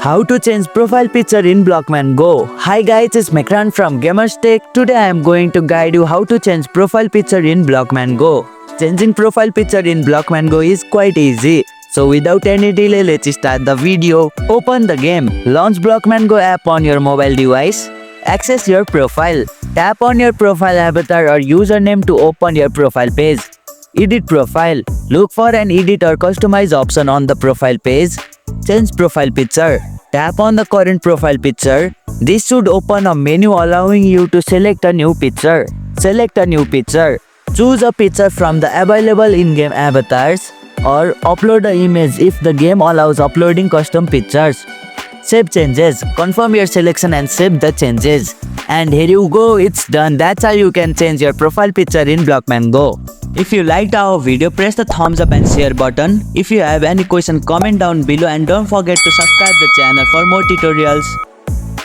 How to change profile picture in Blockman Go. Hi guys, it's Mekran from Gamers Tech. Today I am going to guide you how to change profile picture in Blockman Go. Changing profile picture in Blockman Go is quite easy. So without any delay, let's start the video. Open the game. Launch Blockman Go app on your mobile device. Access your profile. Tap on your profile avatar or username to open your profile page. Edit profile. Look for an edit or customize option on the profile page. Change profile picture. Tap on the current profile picture. This should open a menu allowing you to select a new picture. Select a new picture. Choose a picture from the available in-game avatars or upload an image if the game allows uploading custom pictures. Save changes. Confirm your selection and save the changes. And here you go, it's done. That's how you can change your profile picture in Blockman Go. If you liked our video, press the thumbs up and share button. If you have any question, comment down below and don't forget to subscribe the channel for more tutorials.